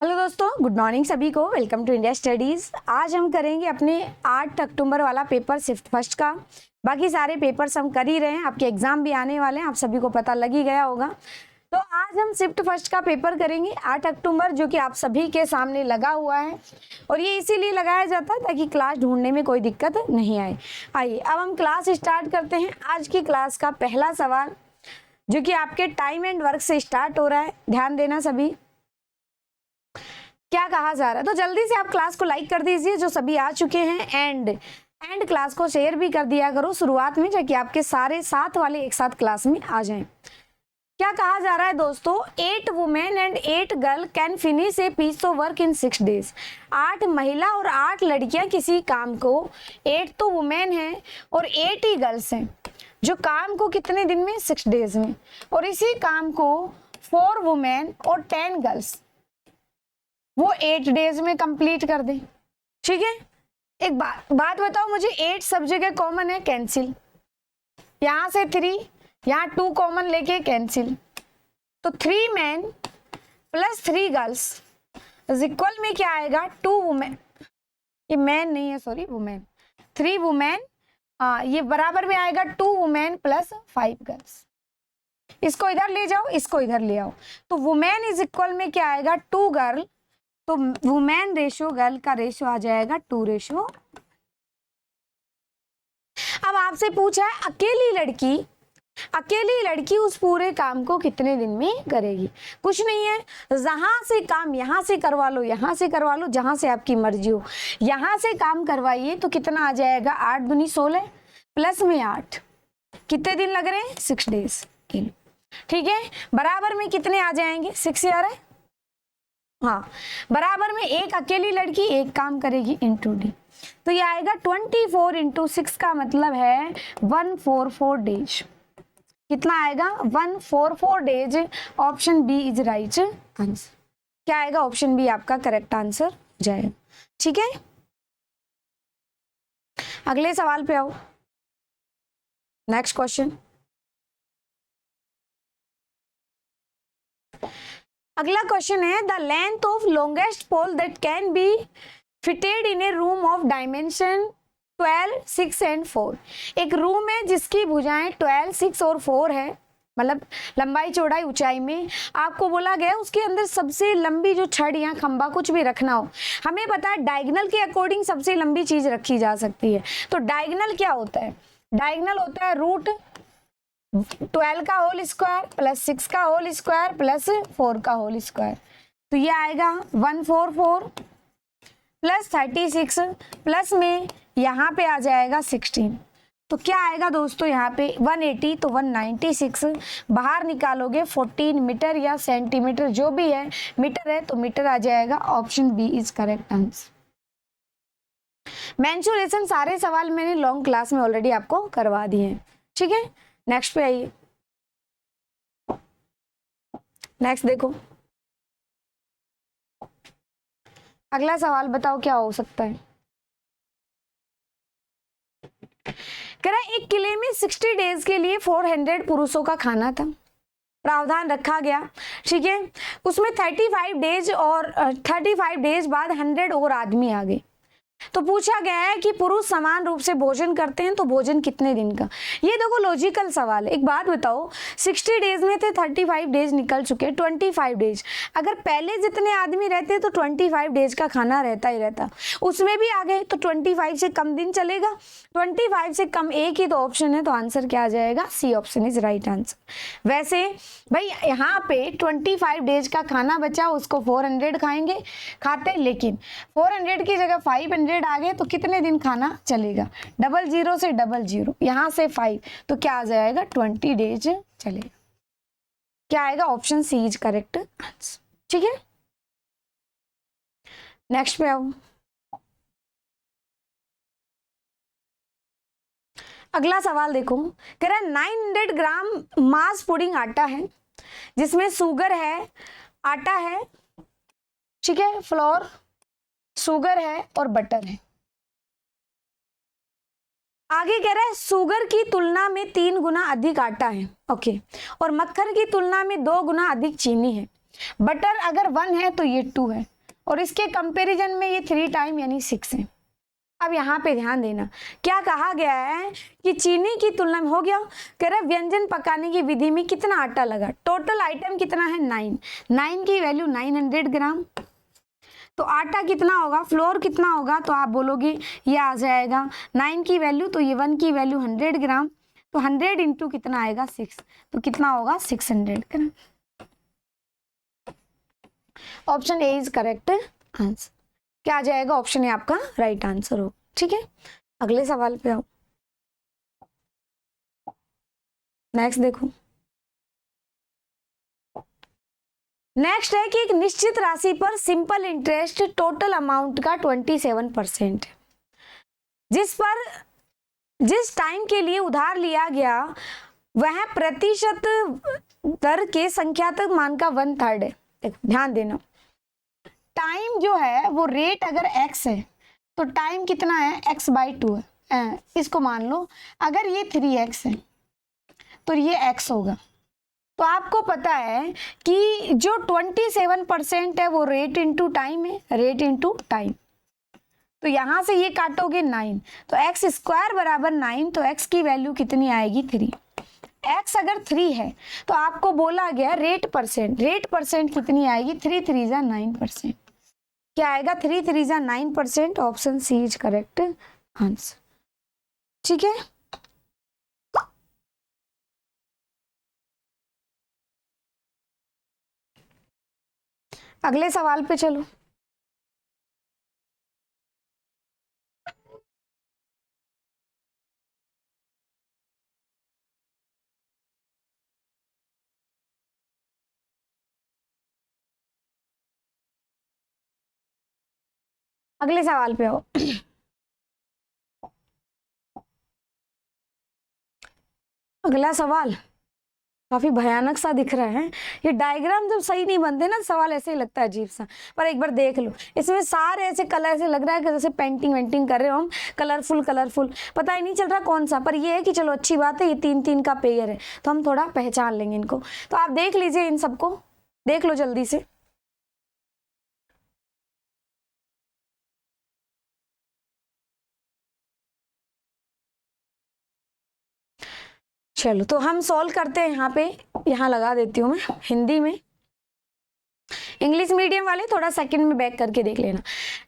Hello दोस्तों, good morning सभी को। Welcome to India studies. आज हम करेंगे अपने 8 अक्टूबर वाला पेपर शिफ्ट फर्स्ट का। बाकी सारे पेपर्स हम कर ही रहे हैं, आपके एग्जाम भी आने वाले हैं, आप सभी को पता लग ही गया होगा। तो आज हम शिफ्ट फर्स्ट का पेपर करेंगे 8 अक्टूबर, जो कि आप सभी के सामने लगा हुआ है और ये इसीलिए लगाया जाता है ताकि क्लास ढूंढने में कोई दिक्कत नहीं आए। आइए अब हम क्लास स्टार्ट करते हैं। आज की क्लास का पहला सवाल जो कि आपके टाइम एंड वर्क से स्टार्ट हो रहा है, ध्यान देना सभी। क्या कहा जा रहा है, तो जल्दी से आप क्लास को लाइक कर दीजिए जो सभी आ चुके हैं, एंड क्लास को शेयर भी कर दिया करो शुरुआत में, ताकि आपके सारे साथ वाले एक साथ क्लास में आ जाएं। क्या कहा जा रहा है दोस्तों, 8 women and 8 girl can finish a piece of work in 6 days. 8 महिला और 8 लड़कियां किसी काम को, 8 तो वुमेन है और 8 ही गर्ल्स हैं, जो काम को कितने दिन में, 6 डेज में, और इसी काम को 4 वुमेन और 10 गर्ल्स वो 8 डेज में कंप्लीट कर दें। ठीक है, एक बात बताओ मुझे, 8 सब जगह कॉमन है, कैंसिल। यहां से 3, यहाँ 2 कॉमन लेके कैंसिल, तो 3 man plus 3 girls is equal में क्या आएगा, 2 वुमेन, ये मैन नहीं है सॉरी, वुमेन, 3 वुमेन, ये बराबर में आएगा 2 वुमेन प्लस 5 गर्ल्स। इसको इधर ले जाओ, इसको इधर ले आओ, तो वुमेन इज इक्वल में क्या आएगा, 2 गर्ल, तो वुमेन रेशो गर्ल का रेशो आ जाएगा 2 रेशो। अब आपसे पूछा है अकेली लड़की उस पूरे काम को कितने दिन में करेगी। कुछ नहीं है, जहां से काम यहां से करवा लो, यहां से करवा लो, जहां से आपकी मर्जी हो, यहां से काम करवाइए तो कितना आ जाएगा, 8 दूनी 16 प्लस में 8, कितने दिन लग रहे हैं, 6 डेज। ठीक है, बराबर में कितने आ जाएंगे, 6 आ रहा है, हाँ, बराबर में एक अकेली लड़की एक काम करेगी इंटू डी, तो ये आएगा 24 इंटू 6 का मतलब है 144 डेज। कितना आएगा, 144 days. Option B is right answer. क्या आएगा, ऑप्शन बी आपका करेक्ट आंसर जाएगा। ठीक है, अगले सवाल पे आओ, नेक्स्ट क्वेश्चन। अगला क्वेश्चन है, the length of longest pole that can be fitted in a room of dimension 12, 6 and 4। एक रूम है जिसकी भुजाएं 12, 6 और 4 है, मतलब लंबाई चौड़ाई ऊंचाई में। आपको बोला गया उसके अंदर सबसे लंबी जो छड़ या खंबा कुछ भी रखना हो, हमें पता है डायगोनल के अकॉर्डिंग सबसे लंबी चीज रखी जा सकती है। तो डायगोनल क्या होता है, डायगोनल होता है रूट 12 का होल स्क्वायर प्लस 6 का होल स्क्वायर प्लस 4 का होल स्क्वायर, तो ये आएगा 144 प्लस 36 प्लस में यहाँ पे आ जाएगा 16, तो क्या आएगा दोस्तों, यहाँ पे 180 तो 196, बाहर निकालोगे 14 मीटर या सेंटीमीटर जो भी है, मीटर है तो मीटर आ जाएगा। Option B is correct answer. Mensuration सारे सवाल मैंने लॉन्ग क्लास में ऑलरेडी आपको करवा दिए हैं। ठीक है, नेक्स्ट पे आइए, नेक्स्ट देखो, अगला सवाल बताओ क्या हो सकता है। कह रहा है एक किले में 60 डेज के लिए 400 पुरुषों का खाना था, प्रावधान रखा गया। ठीक है, उसमें 35 डेज और 35 डेज बाद 100 और आदमी आ गए, तो पूछा गया है कि पुरुष समान रूप से भोजन करते हैं तो भोजन कितने दिन का। ये देखो लॉजिकल सवाल है। एक बात बताओ, 60 डेज में थे, 35 डेज निकल चुके, 25 डेज, अगर पहले जितने आदमी रहते तो 25 डेज का खाना रहता ही रहता, उसमें भी आ गए तो 25 से कम दिन चलेगा, 25 से कम एक ही तो ऑप्शन है, तो आंसर क्या आ जाएगा, C option is right answer. वैसे भाई यहाँ पे 25 डेज का खाना बचा, उसको 400 खाएंगे खाते, लेकिन 400 की जगह 500 आ गए तो कितने दिन खाना चलेगा, 00 से 00, यहाँ से 5, तो क्या आ जाएगा, 20 डेज चलेगा। क्या आएगा, option C is correct answer. ठीक है, नेक्स्ट पे आओ, अगला सवाल देखो। कह रहा है 900 ग्राम मास पुडिंग आटा है जिसमें शुगर है, आटा है, ठीक है, फ्लोर, शुगर है और बटर है। आगे कह रहा है शुगर की तुलना में 3 गुना अधिक आटा है, ओके, और मक्खन की तुलना में 2 गुना अधिक चीनी है। बटर अगर 1 है तो ये 2 है, और इसके कंपैरिजन में ये 3 टाइम यानी 6 है। अब यहाँ पे ध्यान देना, क्या कहा गया है कि चीनी की तुलना में हो गया, कह रहा है व्यंजन पकाने की विधि में कितना आटा लगा। टोटल आइटम कितना है 9, 9 की वैल्यू 900 ग्राम। तो आटा कितना होगा, फ्लोर कितना होगा, तो आप बोलोगे ये आ जाएगा 9 की वैल्यू, तो ये 1 की वैल्यू 100 ग्राम, तो 100 इंटू कितना आएगा 6, तो कितना होगा 600 gram. Option A is correct answer. क्या आ जाएगा, ऑप्शन ए आपका राइट आंसर हो। ठीक है, अगले सवाल पे आओ। नेक्स्ट देखो, नेक्स्ट है कि एक निश्चित राशि पर सिंपल इंटरेस्ट टोटल अमाउंट का 27%, जिस टाइम के लिए उधार लिया गया वह प्रतिशत दर के संख्यात्मक मान का 1/3 है। ध्यान देना, टाइम जो है वो रेट अगर x है तो टाइम कितना है x/2 है। इसको मान लो अगर ये 3x है तो ये x होगा। तो आपको पता है कि जो 27% है वो रेट इंटू टाइम है, रेट इंटू टाइम। तो यहां से ये काटोगे 9, तो x स्क्वायर बराबर 9, तो x की वैल्यू कितनी आएगी 3। x अगर 3 है तो आपको बोला गया रेट परसेंट कितनी आएगी, 3 3 जा 9%। क्या आएगा 3 3 जा 9%। Option C is correct answer. ठीक है, अगले सवाल पे चलो। अगले सवाल पे आओ। अगला सवाल काफी भयानक सा दिख रहा है। ये डायग्राम जब सही नहीं बनते ना, सवाल ऐसे ही लगता है अजीब सा, पर एक बार देख लो, इसमें सारे ऐसे कलर ऐसे लग रहा है कि जैसे पेंटिंग वेंटिंग कर रहे हो हम, कलरफुल पता ही नहीं चल रहा कौन सा। पर ये है कि चलो अच्छी बात है, ये 3 का पेयर है तो हम थोड़ा पहचान लेंगे इनको। तो आप देख लीजिए, इन सबको देख लो जल्दी से। चलो तो हम सॉल्व करते हैं। यहाँ पे यहाँ लगा देती हूँ मैं हिंदी में, इंग्लिश मीडियम वाले थोड़ा सेकंड में बैक करके देख लेना।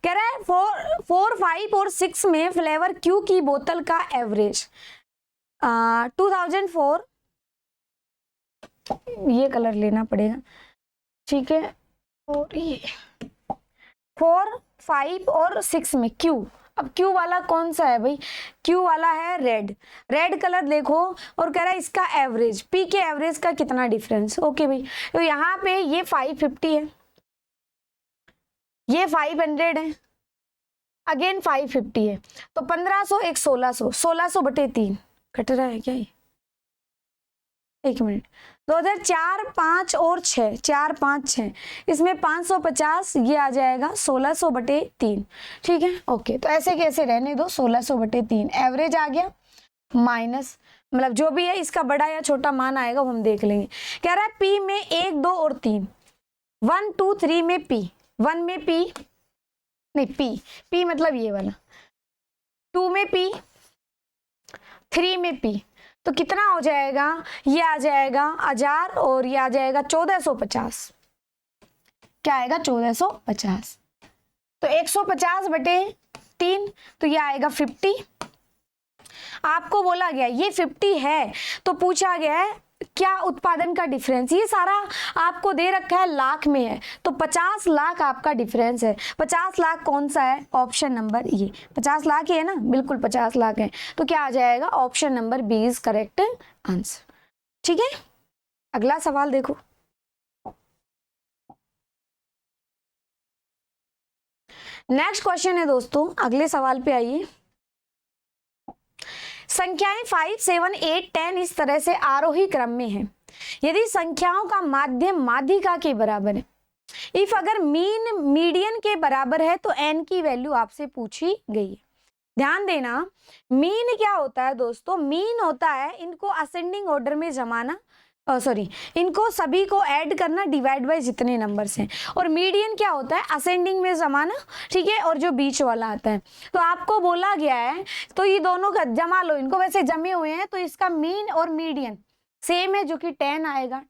कह रहा है 4, 5 और 6 में फ्लेवर क्यू की बोतल का एवरेज 2004, ये कलर लेना पड़ेगा, ठीक है। और ये 4, 5 और 6 में क्यू, अब क्यू वाला कौन सा है भाई, क्यू वाला है रेड कलर देखो, और कह रहा है इसका एवरेज, पी के एवरेज का कितना डिफरेंस। ओके भाई, तो यहाँ पे ये 550 है, ये 500 है, अगेन 550 है, तो 1500 एक 1600, 1600/3 कट रहा है क्या ये, एक मिनट, 2004, 5 और 6, 4, 5, 6, इसमें 550, ये आ जाएगा 1600/3। ठीक है, ओके। तो ऐसे कैसे रहने दो, 1600/3 एवरेज आ गया, माइनस मतलब जो भी है इसका बड़ा या छोटा मान आएगा वो हम देख लेंगे। कह रहा है पी में 1, 2 और 3, 1, 2, 3 में पी, 1 में पी नहीं, पी मतलब ये वाला, 2 में पी, 3 में पी, तो कितना हो जाएगा, ये आ जाएगा 1000 और ये आ जाएगा 1450। क्या आएगा 1450, तो 150/3, तो ये आएगा 50। आपको बोला गया ये 50 है, तो पूछा गया है क्या उत्पादन का डिफरेंस, ये सारा आपको दे रखा है लाख में है, तो 50 लाख आपका डिफरेंस है। 50 लाख कौन सा है, ऑप्शन नंबर ये 50 लाख ही है ना, बिल्कुल 50 लाख है, तो क्या आ जाएगा, option number B is correct answer. ठीक है, अगला सवाल देखो। नेक्स्ट क्वेश्चन है दोस्तों, अगले सवाल पे आइए। संख्याएं 5, 7, 8, 10 इस तरह से आरोही क्रम में हैं। यदि संख्याओं का माध्यम माध्यिका के बराबर है, इफ अगर मीन मीडियन के बराबर है, तो n की वैल्यू आपसे पूछी गई है। ध्यान देना, मीन क्या होता है दोस्तों, मीन होता है इनको असेंडिंग ऑर्डर में जमाना, सॉरी, इनको सभी को ऐड करना डिवाइड बाय जितने नंबर्स हैं। और मीडियन क्या होता है, असेंडिंग में जमाना, ठीक है, और जो बीच वाला आता है। तो आपको बोला गया है तो ये दोनों का जमा लो, इनको वैसे जमे हुए हैं तो इसका मीन और मीडियन सेम है जो कि 10 आएगा।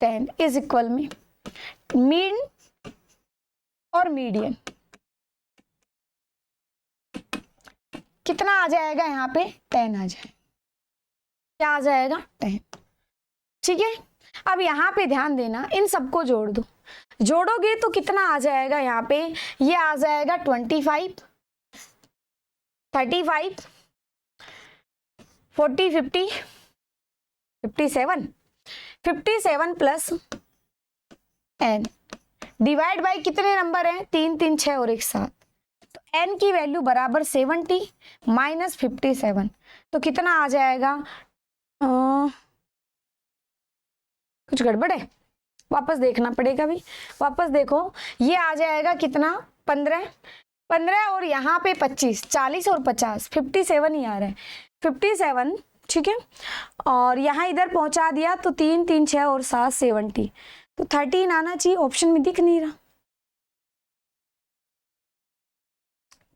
10 इज इक्वल में मीन और मीडियन कितना आ जाएगा, यहाँ पे 10 आ जाएगा। क्या आ जाएगा, 10। ठीक है, अब यहाँ पे ध्यान देना, इन सबको जोड़ दो, जोड़ोगे तो कितना आ जाएगा, यहाँ पे ये आ जाएगा 25, 35, 40, 50, 57 प्लस n डिवाइड बाय कितने नंबर हैं, 3, 3, 6 और 1, 7। तो n की वैल्यू बराबर 70 माइनस 57, तो कितना आ जाएगा, कुछ गड़बड़ है, वापस देखना पड़ेगा भी। वापस देखो, ये आ जाएगा कितना, 15 और यहाँ पे 25, 40 और 50, 57 ही आ रहा है, 57। ठीक है, और यहाँ इधर पहुंचा दिया तो 3, 3, 6 और 7, 70, तो 13 आना चाहिए। ऑप्शन में दिख नहीं रहा,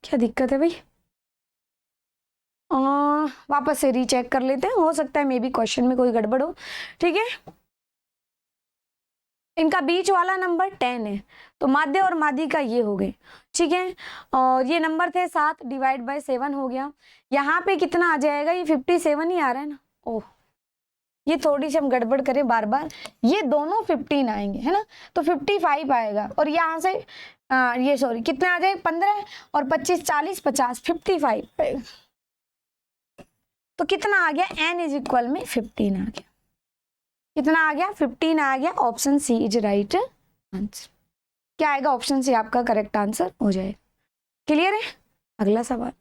क्या दिक्कत है भाई? वापस से रीचेक कर लेते हैं, हो सकता है मे बी क्वेश्चन में कोई गड़बड़ हो। ठीक है, इनका बीच वाला नंबर 10 है, तो माध्य और माध्यिका का ये हो गए। ठीक है, और ये नंबर थे 7 डिवाइड बाय 7 हो गया। यहाँ पे कितना आ जाएगा, ये 57 ही आ रहा है ना। ओह, ये थोड़ी सी हम गड़बड़ करें बार बार, ये दोनों 15 आएंगे, है ना, तो 55 आएगा। और यहाँ से ये सॉरी कितने आ जाए, 15 और 25, 40, 50, 55, तो कितना आ गया, n इज इक्वल में 15 आ गया। कितना आ गया, 15 आ गया। Option C is right answer. क्या आएगा, ऑप्शन सी आपका करेक्ट आंसर हो जाएगा। क्लियर है? अगला सवाल,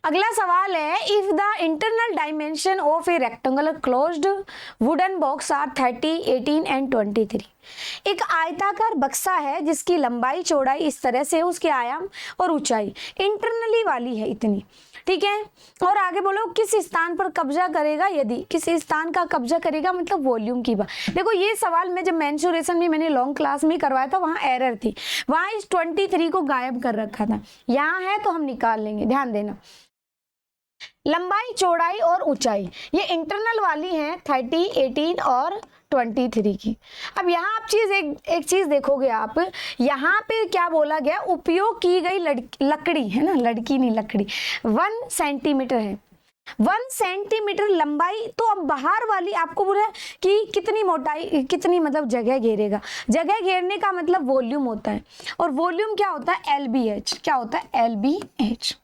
अगला सवाल है, if the internal dimension of a rectangular closed wooden box are 30, 18 and 23। एक आयताकार बक्सा है जिसकी लंबाई चौड़ाई इस तरह से, उसके आयाम और ऊंचाई इंटरनली वाली है इतनी। ठीक है, और आगे बोलो किस स्थान पर कब्जा करेगा, यदि किस स्थान का कब्जा करेगा, मतलब वॉल्यूम की बात। देखो ये सवाल में जब मेंसुरेशन भी मैंने लॉन्ग क्लास में करवाया था, वहां एरर थी, वहां इस 23 को गायब कर रखा था, यहाँ है तो हम निकाल लेंगे। ध्यान देना, लंबाई चौड़ाई और ऊंचाई ये इंटरनल वाली है 30, 18 और 23 की। अब यहाँ आप एक चीज देखोगे आप, यहाँ पे क्या बोला गया, उपयोग की गई लकड़ी है ना, लड़की नहीं लकड़ी, 1 सेंटीमीटर है। 1 सेंटीमीटर लंबाई, तो अब बाहर वाली आपको बोला कि कितनी मोटाई, कितनी मतलब जगह घेरेगा। जगह घेरने का मतलब वॉल्यूम होता है, और वॉल्यूम क्या होता है, LBH। क्या होता है, LBH।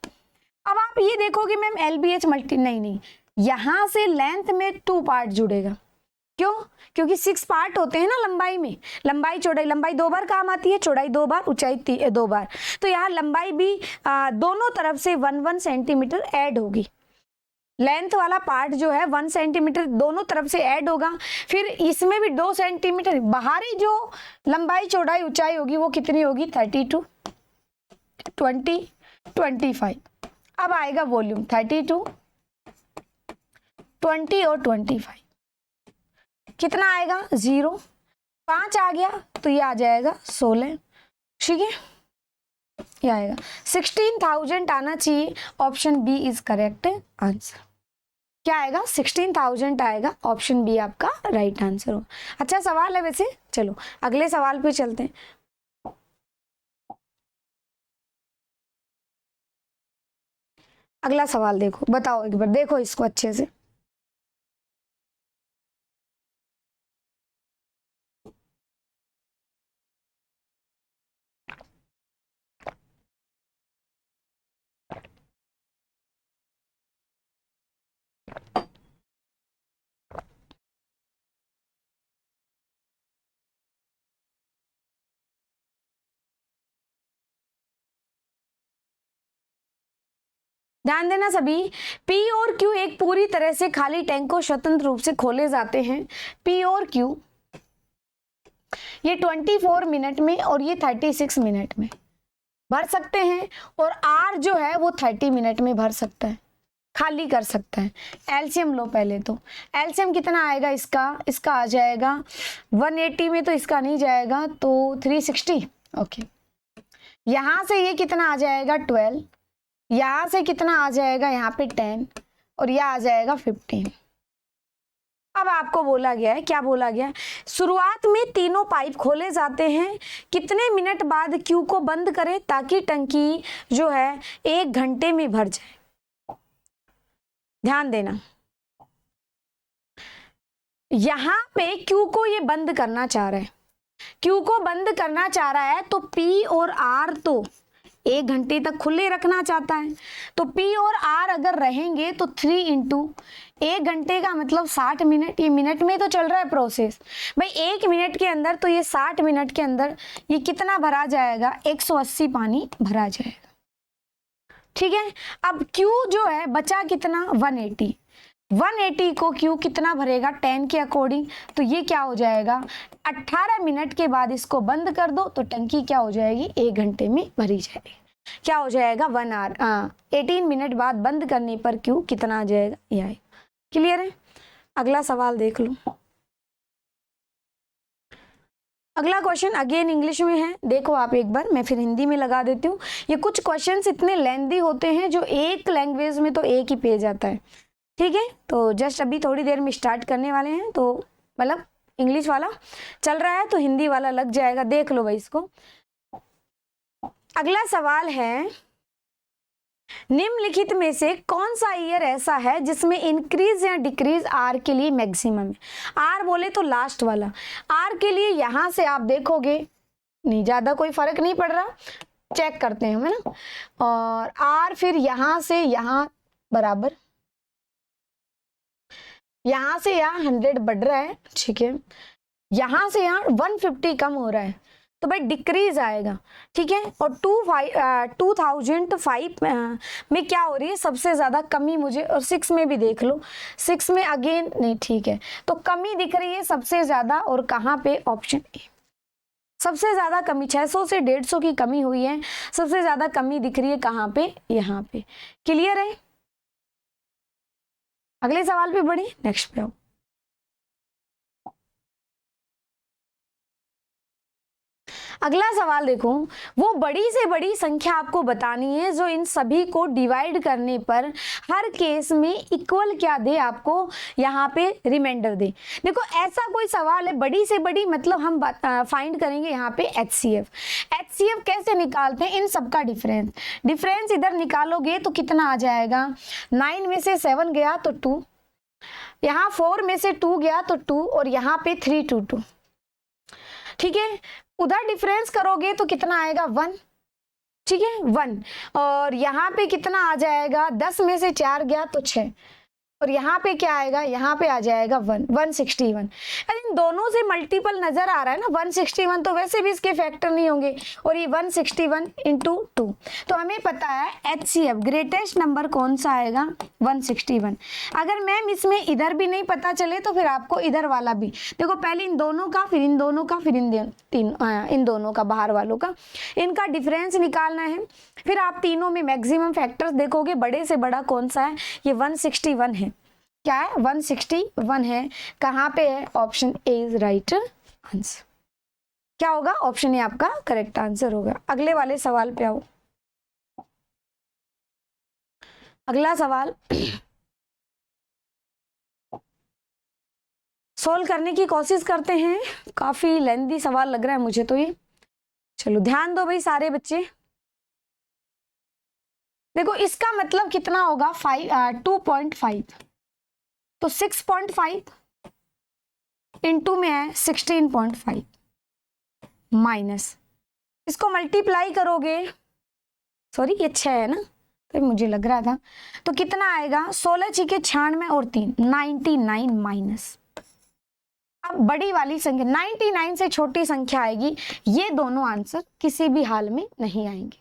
अब आप ये देखोगे मैम LBH मल्टी, नहीं, यहां से लेंथ में 2 पार्ट जुड़ेगा। क्यों? क्योंकि 6 पार्ट होते हैं ना लंबाई में, लंबाई चौड़ाई, लंबाई 2 बार काम आती है, चौड़ाई 2 बार, ऊंचाई 2 बार। तो यहाँ लंबाई भी दोनों तरफ से 1 सेंटीमीटर ऐड होगी। लेंथ वाला पार्ट जो है 1 सेंटीमीटर दोनों तरफ से ऐड होगा, फिर इसमें भी 2 सेंटीमीटर बाहरी जो लंबाई चौड़ाई ऊंचाई होगी वो कितनी होगी, 32, 20, 25। अब आएगा वॉल्यूम 32, 20 और 25, कितना आएगा, 0, 5 आ गया तो ये आ जाएगा 16। ठीक है, ये आएगा 16,000 आना चाहिए। Option B is correct answer. क्या आएगा, 16,000 आएगा। ऑप्शन बी आपका राइट आंसर हो। अच्छा सवाल है वैसे, चलो अगले सवाल पे चलते हैं। अगला सवाल देखो, बताओ एक बार, देखो इसको अच्छे से। ध्यान देना सभी, P और Q एक पूरी तरह से खाली टैंक को स्वतंत्र रूप से खोले जाते हैं। P और Q ये 24 मिनट में और ये 36 मिनट में भर सकते हैं, और R R जो है वो 30 मिनट में भर सकता है, खाली कर सकता है। एलसीएम लो पहले, तो एलसीएम कितना आएगा इसका आ जाएगा 180 में, तो इसका नहीं जाएगा तो 360। ओके, यहाँ से ये कितना आ जाएगा 12, यहाँ से कितना आ जाएगा यहाँ पे 10, और यह आ जाएगा 15। अब आपको बोला गया है, क्या बोला गया है, शुरुआत में तीनों पाइप खोले जाते हैं, कितने मिनट बाद क्यू को बंद करें ताकि टंकी जो है 1 घंटे में भर जाए। ध्यान देना, यहां पे क्यू को ये बंद करना चाह रहा है, क्यू को बंद करना चाह रहा है, तो पी और आर तो 1 घंटे तक खुले रखना चाहता है, तो पी और आर अगर रहेंगे तो 3 इंटू 1 घंटे का मतलब 60 मिनट, ये मिनट में तो चल रहा है प्रोसेस भाई, 1 मिनट के अंदर, तो ये 60 मिनट के अंदर ये कितना भरा जाएगा, 180 पानी भरा जाएगा। ठीक है, अब Q जो है बचा कितना 180, 180 को Q कितना भरेगा 10 के अकॉर्डिंग, तो ये क्या हो जाएगा 18 मिनट के बाद इसको बंद कर दो तो टंकी क्या हो जाएगी 1 घंटे में भरी जाएगी। क्या हो जाएगा 1 आवर, 18 मिनट बाद बंद करने पर Q कितना आ जाएगा, ये आएगा। क्लियर है? अगला सवाल देख लो। अगला क्वेश्चन अगेन इंग्लिश में है, देखो आप एक बार, मैं फिर हिंदी में लगा देती हूँ। ये कुछ क्वेश्चंस इतने लेंथी होते हैं जो एक लैंग्वेज में तो एक ही पेज आता है। ठीक है, तो जस्ट अभी थोड़ी देर में स्टार्ट करने वाले हैं, तो मतलब इंग्लिश वाला चल रहा है तो हिंदी वाला लग जाएगा, देख लो भाई इसको। अगला सवाल है, निम्नलिखित में से कौन सा ईयर ऐसा है जिसमें इंक्रीज या डिक्रीज आर के लिए मैक्सिमम है। आर बोले तो लास्ट वाला, आर के लिए यहां से आप देखोगे नहीं ज्यादा कोई फर्क नहीं पड़ रहा, चेक करते हैं हम, है ना, और आर फिर यहां से यहां बराबर, यहां से यहाँ 100 बढ़ रहा है, ठीक है, यहां से यहाँ 150 कम हो रहा है, तो भाई डिक्रीज आएगा। ठीक है, और 2005 में क्या हो रही है सबसे ज्यादा कमी मुझे, और 6 में भी देख लो, 6 में अगेन नहीं, ठीक है, तो कमी दिख रही है सबसे ज्यादा, और कहाँ पे, ऑप्शन ए, सबसे ज्यादा कमी 600 से 150 की कमी हुई है, सबसे ज्यादा कमी दिख रही है कहाँ पे, यहाँ पे। क्लियर है? अगले सवाल पे बढ़े, नेक्स्ट पे आओ। अगला सवाल देखो, वो बड़ी से बड़ी संख्या आपको बतानी है जो इन सभी को डिवाइड करने पर हर केस में इक्वल क्या दे, आपको यहाँ पे रिमाइंडर दे। देखो ऐसा कोई सवाल है, बड़ी से बड़ी मतलब हम फाइंड करेंगे यहाँ पे HCF। HCF कैसे निकालते हैं, इन सबका डिफरेंस इधर निकालोगे तो कितना आ जाएगा, 9 में से 7 गया तो 2, यहाँ 4 में से 2 गया तो 2, और यहाँ पे 3 2 2। ठीक है, उधर डिफरेंस करोगे तो कितना आएगा 1, ठीक है 1, और यहाँ पे कितना आ जाएगा, 10 में से 4 गया तो 6, और यहाँ पे क्या आएगा, यहाँ पे आ जाएगा 161। इन दोनों से मल्टीपल नजर आ रहा है ना 161, तो वैसे भी इसके फैक्टर नहीं होंगे, और ये 161 इंटू 2, तो हमें पता है HCF ग्रेटेस्ट नंबर कौन सा आएगा 161। अगर मैम इसमें इधर भी नहीं पता चले तो फिर आपको इधर वाला भी देखो, पहले इन दोनों का, फिर इन दोनों का, फिर इन दोनों का, बाहर वालों का, इनका डिफरेंस निकालना है। फिर आप तीनों में मैक्सिमम फैक्टर्स देखोगे, बड़े से बड़ा कौन सा है, ये 161 है। क्या है, 161 है, कहाँ पे है, option A is right answer. क्या होगा, ऑप्शन ए आपका करेक्ट आंसर होगा। अगले वाले सवाल पे आओ। अगला सवाल सोल्व करने की कोशिश करते हैं, काफी लेंथी सवाल लग रहा है मुझे तो ये। चलो ध्यान दो भाई सारे बच्चे, देखो इसका मतलब कितना होगा 2.5, तो 6.5 इंटू में है 16.5 माइनस, इसको मल्टीप्लाई करोगे, सॉरी ये 6 है ना, तो मुझे लग रहा था, तो कितना आएगा 16 छीके 96 और 3 99 माइनस। अब बड़ी वाली संख्या 99 से छोटी संख्या आएगी, ये दोनों आंसर किसी भी हाल में नहीं आएंगे।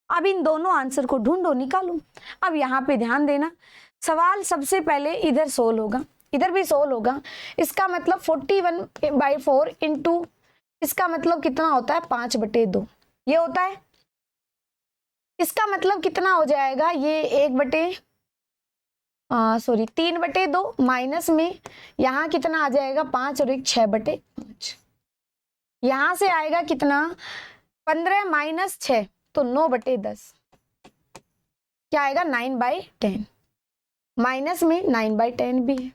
अब इन दोनों आंसर को ढूंढो, निकालो। अब यहाँ पे ध्यान देना, सवाल सबसे पहले इधर सोल्व होगा, इधर भी सोल्व होगा, इसका मतलब 41/4 इंटू, इसका मतलब कितना होता है 5/2, ये होता है। इसका मतलब कितना हो जाएगा, ये 3/2 माइनस में यहाँ कितना आ जाएगा 5 और 1 6/5। यहाँ से आएगा कितना 15 माइनस 6 तो 9/10, क्या आएगा 9/10, माइनस में 9/10 भी है।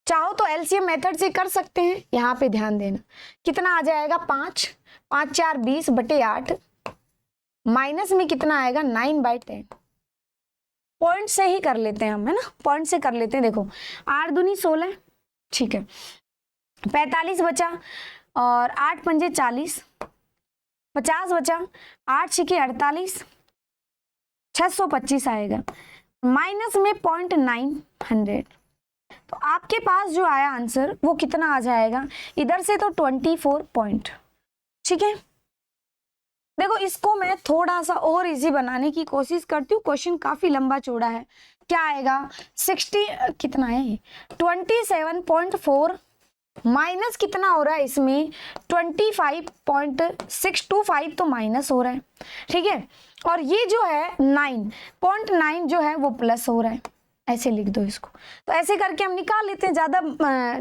चाहो तो एलसीएम मेथड से कर सकते हैं, यहाँ पे ध्यान देना कितना आ जाएगा 5 5 4 20/8, माइनस में कितना आएगा 9/10। पॉइंट से ही कर लेते हैं हम, है ना, पॉइंट से कर लेते हैं। देखो 8 दूनी 16, ठीक है, 45 बचा और 8 पंजे 40, 50 बचा, 8 छिके 48, 625 आएगा, माइनस में 0.900। तो आपके पास जो आया आंसर वो कितना आ जाएगा, इधर से तो 24 पॉइंट। ठीक है, देखो इसको मैं थोड़ा सा और इजी बनाने की कोशिश करती हूँ, क्वेश्चन काफी लंबा चौड़ा है। क्या आएगा 60 कितना है 27.4 माइनस कितना हो रहा है इसमें 25.625 तो माइनस हो रहा है, ठीक है, और ये जो है 9.9 जो है वो प्लस हो रहा है, ऐसे लिख दो इसको। तो ऐसे करके हम निकाल लेते हैं, ज़्यादा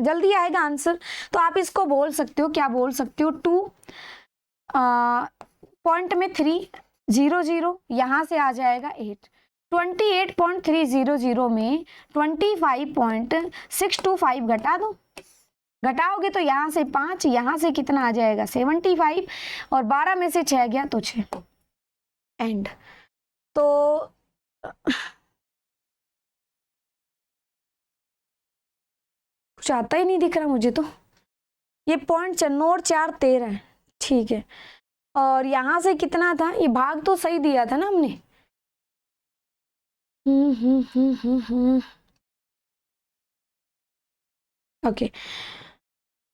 जल्दी आएगा आंसर। तो आप इसको बोल सकते हो, क्या बोल सकते हो 2 पॉइंट में 300, यहाँ से आ जाएगा 8, 28.300 में 25.625 घटा दो, घटाओगे तो यहाँ से 5, यहाँ से कितना आ जाएगा 75, और 12 में से 6 गया तो 6 एंड। तो कुछ आता ही नहीं दिख रहा मुझे, तो ये 0.4 13 है, ठीक है, और यहाँ से कितना था, ये भाग तो सही दिया था ना हमने। ओके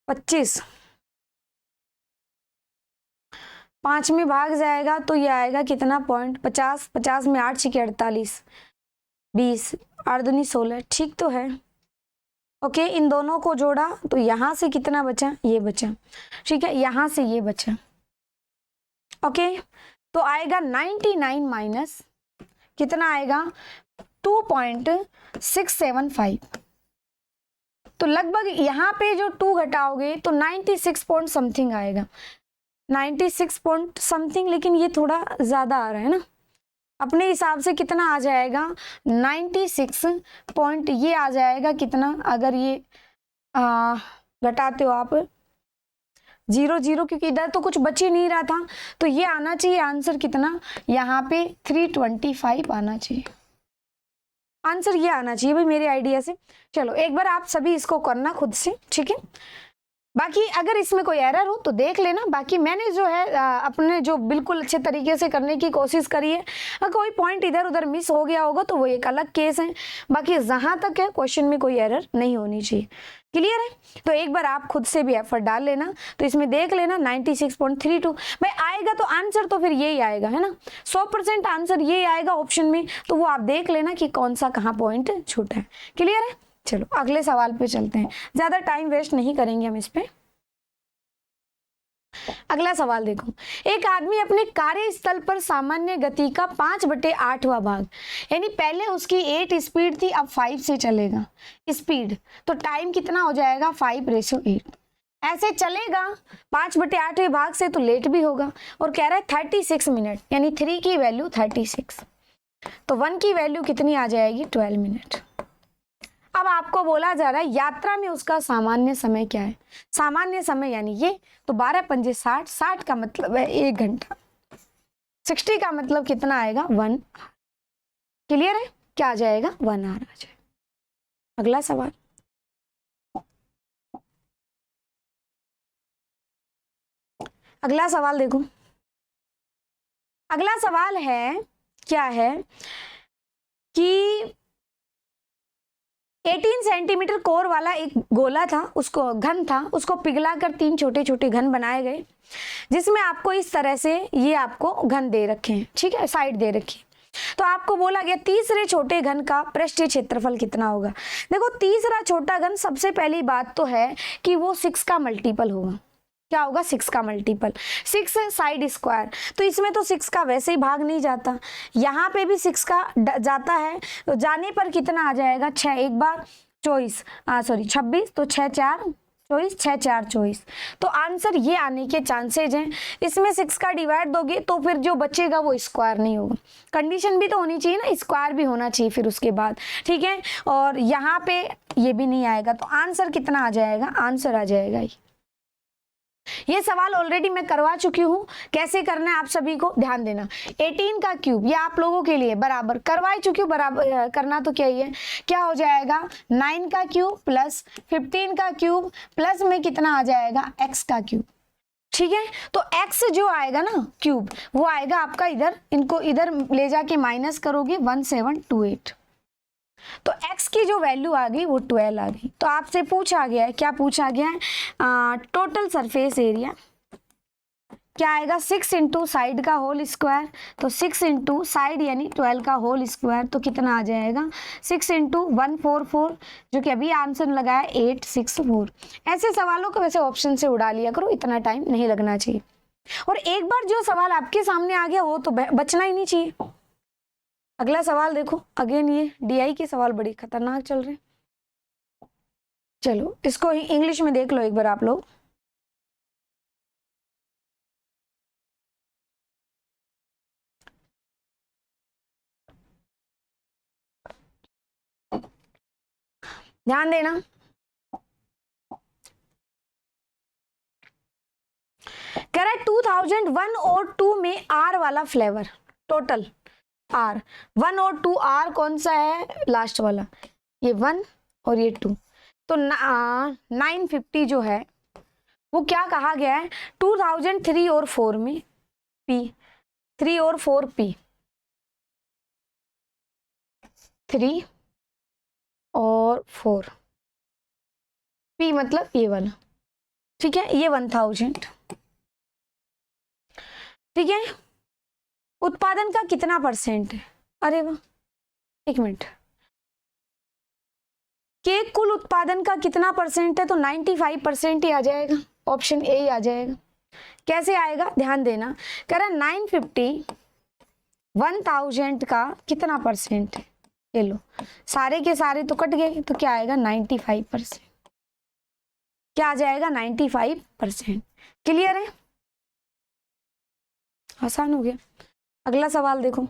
25, 5 में भाग जाएगा तो ये आएगा कितना 50, 50 में 8 छिके 48, 20, 8 दूनी 16, ठीक तो है। ओके, इन दोनों को जोड़ा तो यहाँ से कितना बचा, ये बचा, ठीक है, यहाँ से ये बचा। ओके, तो आएगा 99 माइनस कितना आएगा 2.675, तो लगभग यहाँ पे जो 2 घटाओगे तो 96 पॉइंट समथिंग आएगा, 96 पॉइंट समथिंग, लेकिन ये थोड़ा ज़्यादा आ रहा है ना, अपने हिसाब से कितना आ जाएगा 96 पॉइंट, ये आ जाएगा कितना, अगर ये घटाते हो आप 0 क्योंकि इधर तो कुछ बच ही नहीं रहा था, तो ये आना चाहिए आंसर कितना, यहाँ पे 325 आना चाहिए, आंसर ये आना चाहिए भाई मेरे आइडिया से। चलो एक बार आप सभी इसको करना खुद से, ठीक है, बाकी अगर इसमें कोई एरर हो तो देख लेना, बाकी मैंने जो है अपने जो बिल्कुल अच्छे तरीके से करने की कोशिश करी है। अगर कोई पॉइंट इधर उधर मिस हो गया होगा तो वो एक अलग केस है, बाकी जहाँ तक है क्वेश्चन में कोई एरर नहीं होनी चाहिए। क्लियर है, तो एक बार आप खुद से भी एफर्ट डाल लेना, तो इसमें देख लेना 96.32 भाई आएगा, तो आंसर तो फिर यही आएगा, है ना, 100% आंसर यही आएगा ऑप्शन में, तो वो आप देख लेना कि कौन सा कहाँ पॉइंट छूटा है। क्लियर है, चलो अगले सवाल पे चलते हैं, ज्यादा टाइम वेस्ट नहीं करेंगे हम इस पे। अगला सवाल देखो, एक आदमी अपने कार्यस्थल पर सामान्य गति का 5/8वां भाग, यानी पहले उसकी 8 स्पीड थी, अब 5 से चलेगा स्पीड, तो टाइम कितना हो जाएगा 5:8, ऐसे चलेगा 5/8वें भाग से, तो लेट भी होगा, और कह रहा है 36 मिनट, यानी 3 की वैल्यू 36, तो 1 की वैल्यू कितनी आ जाएगी 12 मिनट। अब आपको बोला जा रहा है यात्रा में उसका सामान्य समय क्या है, सामान्य समय यानी ये, तो 12 पंजे 60, 60 का मतलब है 1 घंटा, 60 का मतलब कितना आएगा 1 आवर। क्लियर है, क्या आ जाएगा 1 आवर आ जाएगा। अगला सवाल, अगला सवाल देखो, अगला सवाल है क्या है कि 18 सेंटीमीटर कोर वाला एक गोला था, उसको घन था, उसको पिघलाकर 3 छोटे छोटे घन बनाए गए, जिसमें आपको इस तरह से ये आपको घन दे रखे हैं, ठीक है, साइड दे रखी। तो आपको बोला गया तीसरे छोटे घन का पृष्ठीय क्षेत्रफल कितना होगा। देखो तीसरा छोटा घन, सबसे पहली बात तो है कि वो 6 का मल्टीपल होगा, क्या होगा 6 का मल्टीपल, 6 साइड स्क्वायर, तो इसमें तो 6 का वैसे ही भाग नहीं जाता, यहाँ पे भी 6 का जाता है, तो जाने पर कितना आ जाएगा 6 एक बार 24 26, तो 6 4 24, 6 4 24, तो आंसर ये आने के चांसेज हैं। इसमें 6 का डिवाइड दोगे तो फिर जो बचेगा वो स्क्वायर नहीं होगा, कंडीशन भी तो होनी चाहिए ना, स्क्वायर भी होना चाहिए फिर उसके बाद, ठीक है। और यहाँ पे ये भी नहीं आएगा, तो आंसर कितना आ जाएगा, आंसर आ जाएगा ये सवाल ऑलरेडी मैं करवा चुकी हूँ, कैसे करना है आप सभी को ध्यान देना। 18 का क्यूब ये आप लोगों के लिए बराबर करवा चुकी हूँ, बराबर करना तो क्या ही है, क्या हो जाएगा 9 का क्यूब प्लस 15 का क्यूब प्लस में कितना आ जाएगा x का क्यूब, ठीक है। तो x जो आएगा ना क्यूब वो आएगा आपका इधर, इनको इधर ले जाके माइनस करोगे 1728, तो x की जो वैल्यू आ गई वो 12 आ गई। तो आपसे पूछा गया है, क्या पूछा गया है, टोटल सरफेस एरिया क्या आएगा 6 इंटू साइड का होल स्क्वायर, तो 6 इंटू साइड यानी 12 का होल स्क्वायर, तो कितना आ जाएगा 6 इंटू 144, जो कि अभी आंसर लगाया 864। ऐसे सवालों को वैसे ऑप्शन से उड़ा लिया करो, इतना टाइम नहीं लगना चाहिए, और एक बार जो सवाल आपके सामने आ गया वो तो बचना ही नहीं चाहिए। अगला सवाल देखो, अगेन ये डीआई के सवाल बड़ी खतरनाक चल रहे हैं, चलो इसको इंग्लिश में देख लो एक बार आप लोग। ध्यान देना, कह रहा है 2001 और 2 में आर वाला फ्लेवर, टोटल आर 1 और 2, आर कौन सा है लास्ट वाला, ये 1 और ये 2, तो 950 जो है वो क्या कहा गया है 2003 और 4 में पी, 3 और 4 पी, 3 और 4 पी मतलब ये वाला, ठीक है, ये 1000, ठीक है। उत्पादन का कितना परसेंट है, अरे वाह, एक मिनट, के कुल उत्पादन का कितना परसेंट है, तो 95% ही आ जाएगा, ऑप्शन ए ही आ जाएगा। कैसे आएगा ध्यान देना, कह रहा 950 1000 का कितना परसेंट है, ये लो सारे के सारे तो कट गए, तो क्या आएगा 95%, क्या आ जाएगा 95%। क्लियर है, आसान हो गया। अगला सवाल देखो,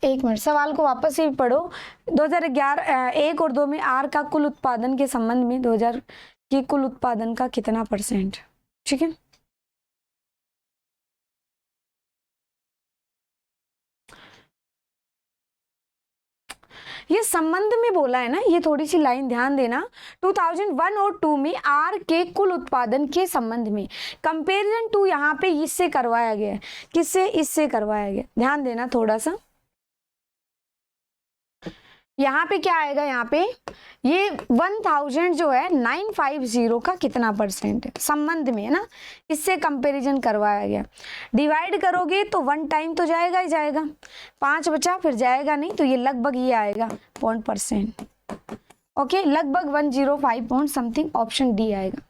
एक मिनट सवाल को वापस से पढ़ो। 2011 1 और 2 में आर का कुल उत्पादन के संबंध में 2000 के कुल उत्पादन का कितना परसेंट, ठीक है। ये संबंध में बोला है ना, ये थोड़ी सी लाइन ध्यान देना, 2001 और 2 में आर के कुल उत्पादन के संबंध में, कंपेरिजन टू यहाँ पे इससे करवाया गया है, किससे, इससे करवाया गया, ध्यान देना थोड़ा सा। यहाँ पे क्या आएगा, यहाँ पे ये 1000 जो है 950 का कितना परसेंट है, संबंध में है ना, इससे कंपैरिजन करवाया गया। डिवाइड करोगे तो 1 टाइम तो जाएगा ही जाएगा, 5 बचा फिर जाएगा नहीं, तो ये लगभग ये आएगा 0.%, ओके, लगभग 105 पॉइंट समथिंग, ऑप्शन डी आएगा।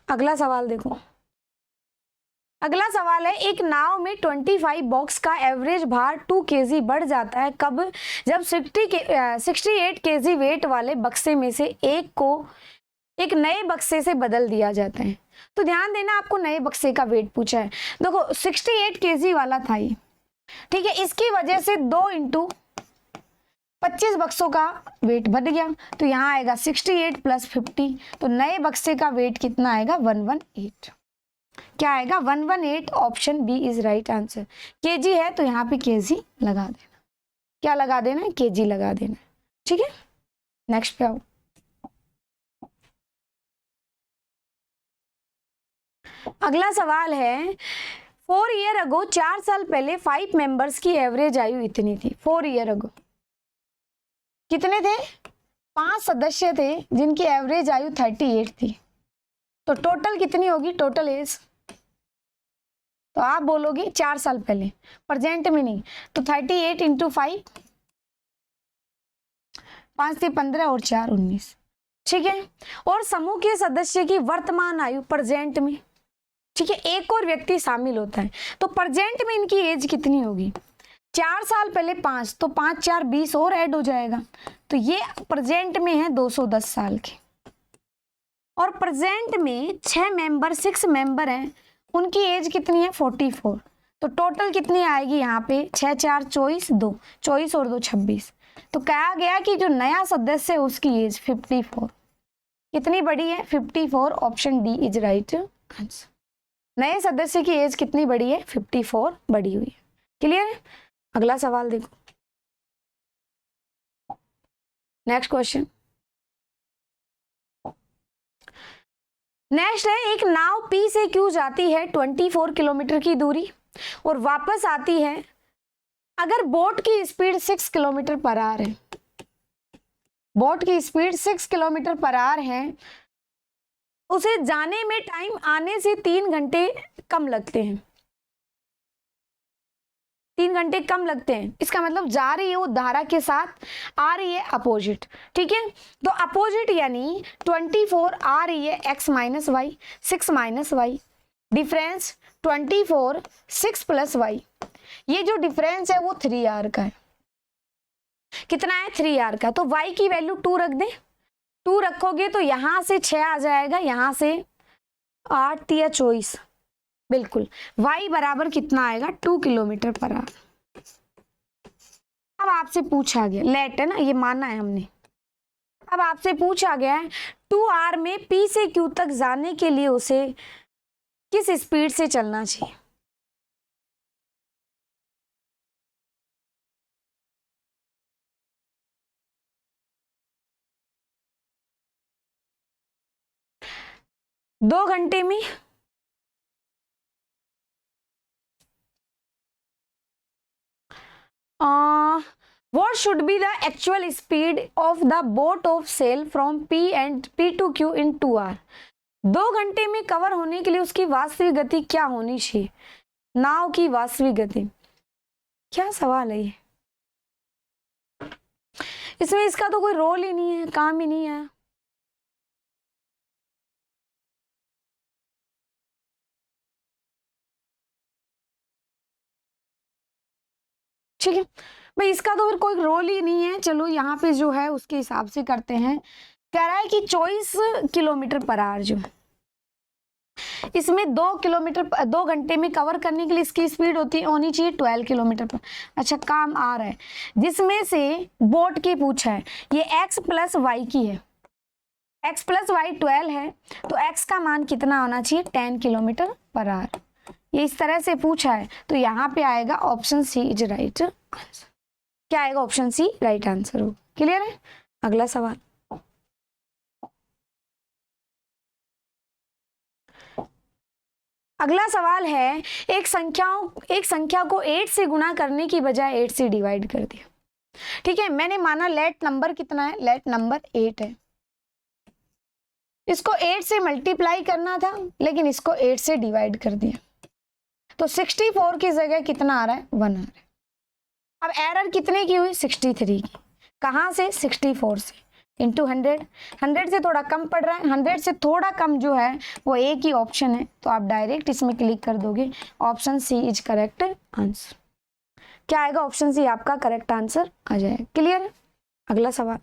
अगला सवाल देखो, अगला सवाल है, एक नाव में 25 बॉक्स का एवरेज भार 2 kg बढ़ जाता है कब, जब 68 kg वेट वाले बक्से में से एक को एक नए बक्से से बदल दिया जाता है। तो ध्यान देना, आपको नए बक्से का वेट पूछा है, देखो 68 kg वाला था ये, ठीक है, इसकी वजह से 2 इंटू 25 बक्सों का वेट बढ़ गया, तो यहाँ आएगा 68 + 50, तो नए बक्से का वेट कितना आएगा 118, क्या आएगा 118, option B is right answer. Kg है तो यहाँ पे केजी लगा देना, क्या लगा देना है, केजी लगा देना, ठीक है। नेक्स्ट पे आओ, अगला सवाल है, 4 ईयर अगो, 4 साल पहले 5 मेंबर्स की एवरेज आयु इतनी थी। 4 ईयर अगो कितने थे, 5 सदस्य थे जिनकी एवरेज आयु 38 थी, तो टोटल कितनी होगी, टोटल एज, तो आप बोलोगे 4 साल पहले, प्रेजेंट में नहीं, तो 38 × 5 5 से 15 और 4 19, ठीक है। और समूह के सदस्य की वर्तमान आयु प्रेजेंट में, ठीक है, एक और व्यक्ति शामिल होता है, तो प्रेजेंट में इनकी एज कितनी होगी? 4 साल पहले 5, तो 5 4 20 और ऐड हो जाएगा, तो ये प्रेजेंट में है 210 साल के। और प्रेजेंट में 6 मेंबर हैं, उनकी एज कितनी है? 44, तो टोटल कितनी आएगी यहाँ पे? 6 4 24, 2 24 और 2 26, तो कहा गया कि जो नया सदस्य है उसकी एज 54, कितनी बड़ी है? 54, option D is right answer. नए सदस्य की एज कितनी बड़ी है? 54 बड़ी हुई है। क्लियर है? अगला सवाल देखो, नेक्स्ट क्वेश्चन। नेक्स्ट है, एक नाव पी से क्यू जाती है 24 किलोमीटर की दूरी और वापस आती है, अगर बोट की स्पीड 6 किलोमीटर पर आवर है, बोट की स्पीड 6 किलोमीटर पर आवर है, उसे जाने में टाइम आने से 3 घंटे कम लगते हैं, 3 घंटे कम लगते हैं। इसका मतलब जा रही है वो धारा के साथ, आ रही है अपोजिट, ठीक है। तो अपोजिट यानी 24 आ रही है x minus y, 6 minus y, difference 24 6 plus y, ये जो डिफरेंस है वो 3r का है। कितना है? 3r का। तो y की वैल्यू 2 रख दें, 2 रखोगे तो यहां से 6 आ जाएगा, यहां से 8 या 24, बिल्कुल y बराबर कितना आएगा? 2 किलोमीटर पर आवर। अब आपसे पूछा गया, लेट है ना, ये माना है हमने। अब आपसे पूछा गया है 2r में p से q तक जाने के लिए उसे किस स्पीड से चलना चाहिए? दो घंटे में what should be the actual speed of the boat of sail from P to Q in 2 hour? 2 घंटे में कवर होने के लिए उसकी वास्तविक गति क्या होनी चाहिए? नाव की वास्तविक गति, क्या सवाल है ये? इसमें इसका तो कोई रोल ही नहीं है, काम ही नहीं है। ठीक है भाई, इसका तो फिर कोई रोल ही नहीं है। चलो यहाँ पे जो है उसके हिसाब से करते हैं। कह रहा है कि 24 किलोमीटर पर आवर जो है, इसमें 2 घंटे में कवर करने के लिए इसकी स्पीड होनी चाहिए 12 किलोमीटर पर। अच्छा, काम आ रहा है, जिसमें से बोट की पूछा है, ये x प्लस वाई की है, x प्लस वाई 12 है, तो x का मान कितना होना चाहिए? 10 किलोमीटर पर आवर। ये इस तरह से पूछा है, तो यहाँ पे आएगा option C is right answer. क्या आएगा? ऑप्शन सी राइट आंसर हो। क्लियर है? अगला सवाल, अगला सवाल है, एक संख्या को 8 से गुणा करने की बजाय 8 से डिवाइड कर दिया। ठीक है, मैंने माना लेट नंबर कितना है? लेट नंबर 8 है, इसको 8 से मल्टीप्लाई करना था, लेकिन इसको 8 से डिवाइड कर दिया, तो 64 की जगह कितना आ रहा है? 1 आ रहा है। अब एरर कितने की हुई? 63 की। कहाँ से? 64 से, इंटू 100। 100 से थोड़ा कम पड़ रहा है, 100 से थोड़ा कम जो है वो एक ही ऑप्शन है, तो आप डायरेक्ट इसमें क्लिक कर दोगे। Option C is correct answer. क्या आएगा? ऑप्शन सी आपका करेक्ट आंसर आ जाएगा। क्लियर है? अगला सवाल,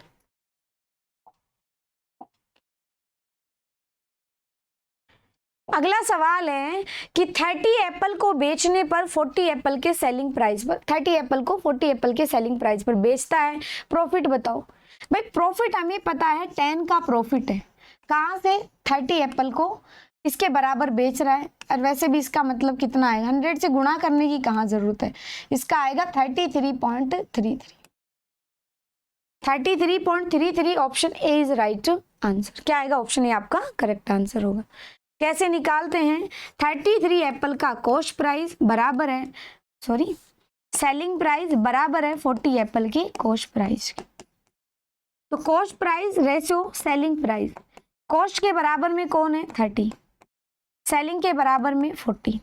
अगला सवाल है कि 30 एप्पल को बेचने पर 40 एप्पल के सेलिंग प्राइस पर, 30 एप्पल को 40 एप्पल के सेलिंग प्राइस पर बेचता है। प्रॉफिट बताओ। भाई प्रॉफिट हमें पता है 10 का प्रॉफिट है। कहाँ से? 30 एप्पल को इसके बराबर बेच रहा है, और वैसे भी इसका मतलब कितना आएगा? 100 से गुणा करने की कहाँ जरूरत है? इसका आएगा 33.33। 33.33 option A is right answer. क्या आएगा? ऑप्शन ए आपका करेक्ट आंसर होगा। कैसे निकालते हैं? 33 एप्पल का कॉस्ट प्राइस बराबर है, सेलिंग प्राइस बराबर है 40 एप्पल की कॉस्ट प्राइस। तो cost price ratio selling price, cost के बराबर में कौन है? 30, सेलिंग के बराबर में 40,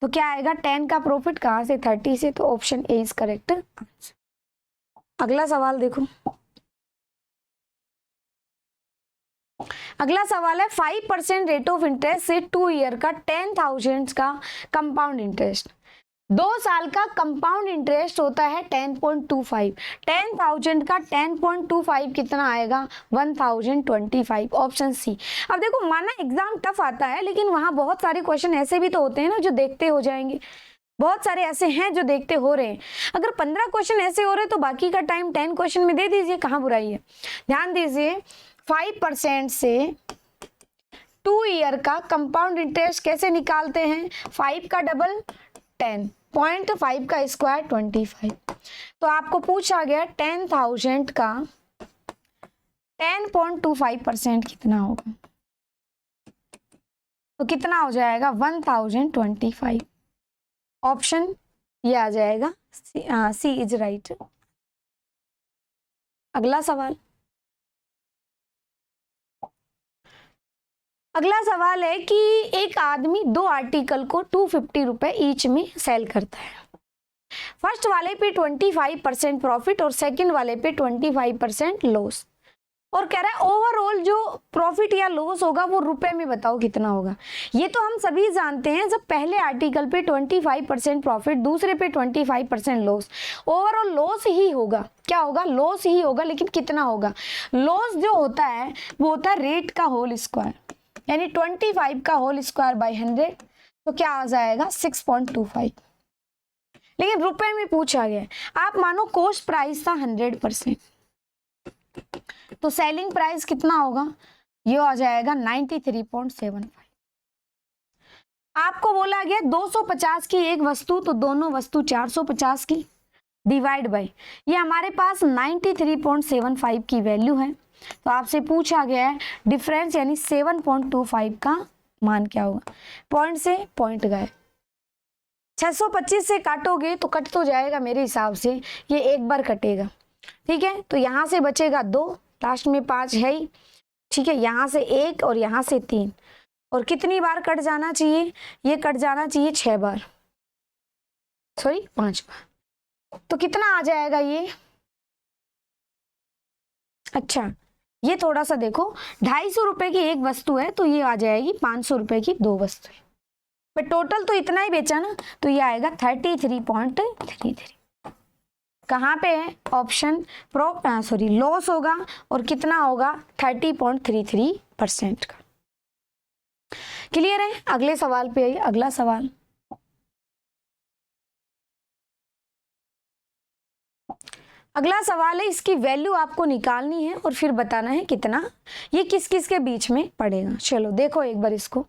तो क्या आएगा? 10 का प्रॉफिट कहाँ से? 30 से, तो option A is correct answer. अगला सवाल देखो, अगला सवाल है 5% रेट ऑफ इंटरेस्ट से 2 ईयर का 10,000 का कंपाउंड इंटरेस्ट। 2 साल का कंपाउंड इंटरेस्ट होता है 10.25। 10,000 का 10.25 कितना आएगा? 1025। Option C. अब देखो माना एग्जाम टफ आता है, लेकिन वहां बहुत सारे क्वेश्चन ऐसे भी तो होते हैं ना जो देखते हो जाएंगे। बहुत सारे ऐसे हैं जो देखते हो रहे हैं। अगर 15 क्वेश्चन ऐसे हो रहे तो बाकी का टाइम 10 क्वेश्चन में दे दीजिए, कहाँ बुराई है। ध्यान दीजिए, 5% से 2 ईयर का कंपाउंड इंटरेस्ट कैसे निकालते हैं? 5 का डबल 10, 0.5 का स्क्वायर 25। तो आपको पूछा गया 10,000 का 10.25% कितना होगा? तो कितना हो जाएगा? 1025। ऑप्शन ये आ जाएगा, सी इज राइट। अगला सवाल। अगला सवाल है कि एक आदमी 2 आर्टिकल को 250 रुपए ईच में सेल करता है। फर्स्ट वाले पे 25% प्रॉफिट और सेकंड वाले पे 25% लॉस, और कह रहा है ओवरऑल जो प्रॉफिट या लॉस होगा वो रुपए में बताओ कितना होगा। ये तो हम सभी जानते हैं, जब पहले आर्टिकल पे 25% प्रॉफिट, दूसरे पे 25% लॉस, ओवरऑल लॉस ही होगा। क्या होगा? लॉस ही होगा, लेकिन कितना होगा? लॉस जो होता है वो होता है रेट का होल स्क्वायर, यानी 25 का होल स्क्वायर बाई 100। तो क्या आ जाएगा? 6.25। लेकिन रुपए में पूछा गया। आप मानो कॉस्ट प्राइस था 100%, तो सेलिंग प्राइस कितना होगा? ये आ जाएगा 93.75। आपको बोला गया 250 की एक वस्तु, तो दोनों वस्तु 450 की, डिवाइड बाय ये हमारे पास 93.75 की वैल्यू है। तो आपसे पूछा गया है डिफरेंस यानी 7.25 का मान क्या होगा? पॉइंट से पॉइंट गए, 625 से काटोगे तो कट तो जाएगा मेरे हिसाब से, ये एक बार कटेगा। ठीक है, तो यहाँ से बचेगा 2, लास्ट में 5 है ही। ठीक है, यहाँ से 1 और यहाँ से 3, और कितनी बार कट जाना चाहिए? ये कट जाना चाहिए 6 बार, सॉरी 5 बार। तो कितना आ जाएगा ये? अच्छा, ये थोड़ा सा देखो, 250 रुपए की एक वस्तु है, तो ये आ जाएगी 500 रुपए की 2 वस्तुएं, पर टोटल तो इतना ही बेचा ना, तो ये आएगा 33.33। कहाँ पे है? ऑप्शन सॉरी लॉस होगा, और कितना होगा? 30.33% का। क्लियर है? अगले सवाल पे आइए। अगला सवाल, अगला सवाल है, इसकी वैल्यू आपको निकालनी है और फिर बताना है कितना ये किस किस के बीच में पड़ेगा। चलो देखो एक बार इसको।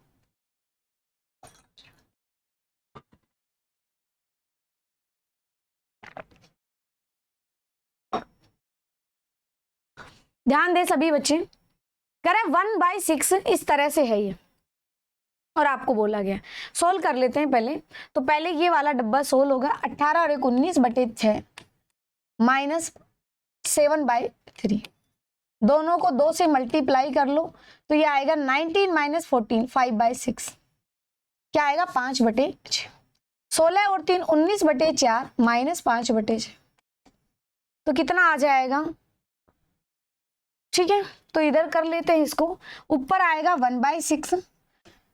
ध्यान दे सभी बच्चे, करें 1/6 इस तरह से है ये, और आपको बोला गया सोल्व कर लेते हैं पहले। तो पहले ये वाला डब्बा सोल्व होगा, 18 और 19/6 माइनस 7/3, दोनों को 2 से मल्टीप्लाई कर लो, तो ये आएगा 19 माइनस 14 5/6, क्या आएगा? 5/6। 16 और 3 19/4 माइनस 5/6, तो कितना आ जाएगा? ठीक है, तो इधर कर लेते हैं इसको। ऊपर आएगा 1/6